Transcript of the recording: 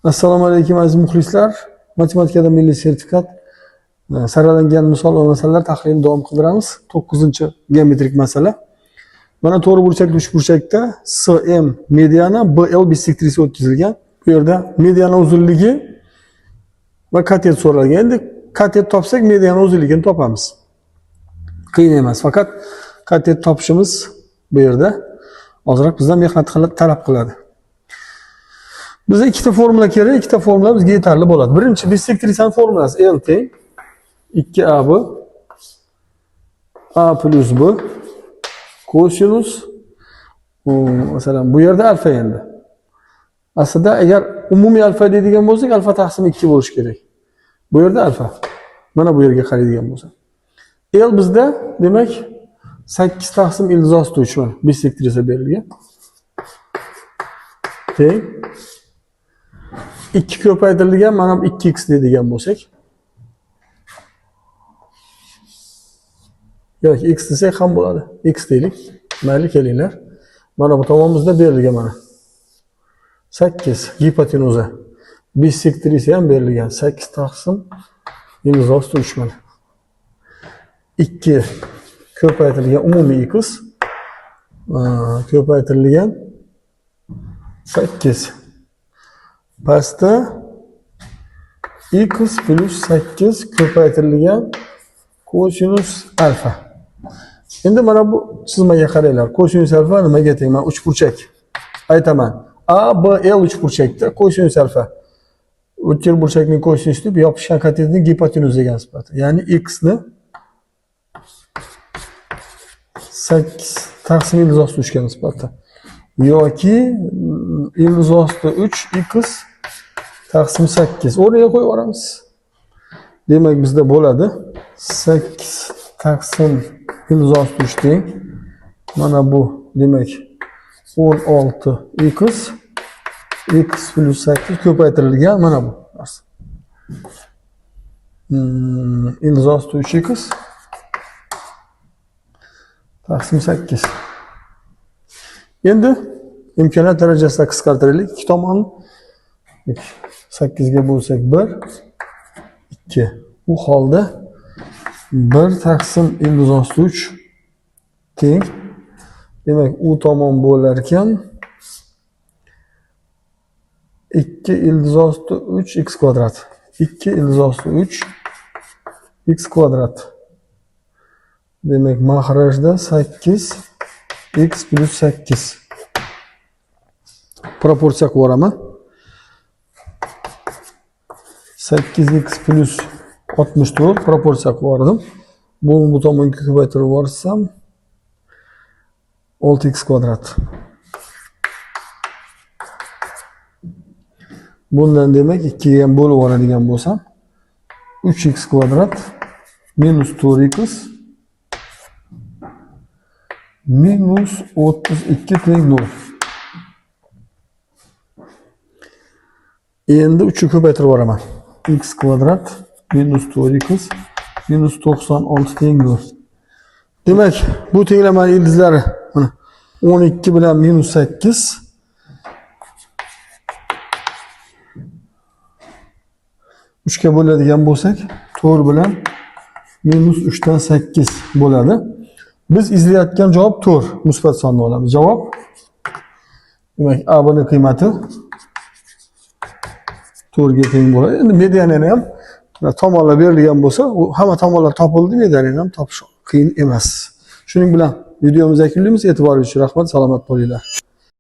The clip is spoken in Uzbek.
Assalomu alaykum aziz muxlislar. Matematikada milliy sertifikat saralangan misol va masalalar tahlilini davom qildiramiz. 9-geometrik masala. Mana to'g'ri burchakli uchburchakda SM mediana BL bisektrisi o'tkazilgan. Bu yerda mediana uzunligi va katet so'ralgan. Endi katet topsak mediana uzunligini topamiz. Qiyin emas, faqat katet topishimiz bu yerda ozroq bizdan mehnat talab qiladi. Bizga ikkita formula kerak, ikkita formula bizga yetarli bo'ladi. Birinchi bisektrisaning formulasi L teng 2AB A plus B kosinus masalan bu yerda alfa endi. Aslida agar umumiy alfa deydigan bo'lsak, alfa taqsim 2 bo'lishi kerak. Bu yerda alfa. Mana bu yerga qaraydigan bo'lsak. L bizda demak 8 taqsim ildiz osti 3 mana bisektrisa berilgan. Teng 2 ko'paytirilgan mana 2x deydigan bo'lsak. Yoki x desak ham bo'ladi. X deylik. Mayli kelinglar. Mana bu tomonimizda berilgan mana. 8 gipotenuza. Bisektrisa ham berilgan. 8 taqsim ildiz osti 3 mana. 2 ko'paytirilgan umumiy x ko'paytirilgan 8. Pastda x plus 8 ko'paytirilgan kosinus alfa. Endi mana bu chizmaga qaranglar. Kosinus alfa nimaga teng? Men uchburchak aytaman. A, B, L uchburchakda kosinus alfa. O'tkir burchakning kosinusi deb yopishgan katetning gipotenuzaga nisbatan. Ya'ni x ni 8 taqsim ildiz osti 3 ga nisbatan. Yoki ildiz osti 3 x taqsim 8 o'rniga qo'yib yuboramiz. Demak bizda bo'ladi 8 taqsim ildiz osti 3 teng. Mana bu demak 16 x plus 8 ko'paytirilgan mana bu. Ildiz osti 3x taqsim 8. Endi imkoniyat darajasida qisqartiraylik. Ikki tomonni 8 ga bo'lsak 1 2. Bu holda 1 taqsim ildiz osti 3 teng. Demak, u tomon bo'lar ekan 2 ildiz osti 3 x kvadrat. 2 ildiz osti 3 x kvadrat. Demak, mahrajda 8 x plus 8. Proporsiya qilib yuboraman. 8x plus 64 proporsiya qilib yubordim. Bu tomonga ko'paytirib yuborsam 6x kvadrat. Bundan demak 2 ga ham bo'lib yuboradigan bo'lsam 3x kvadrat minus 4x minus 32 teng 0. Endi 3 ni ko'paytirib yuboraman. X kvadrat minus 4x minus 96 teng 0. Demak, bu tenglamani ildizlari mana 12 bilan minus 8 3 ga bo'ladigan bo'lsak 4 bilan minus 3 dan 8 bo'ladi. Biz izlayotgan javob 4 musbat sonni olamiz. Javob demak A ning qiymati 4 ga teng bo'ladi. Endi medianani ham tomonlar berilgan bo'lsa, u hamma tomonlar topildi, medianani ham topish qiyin emas. Shuning bilan videomizni yakunlaymiz. E'tiboringiz uchun rahmat, salomat bo'linglar.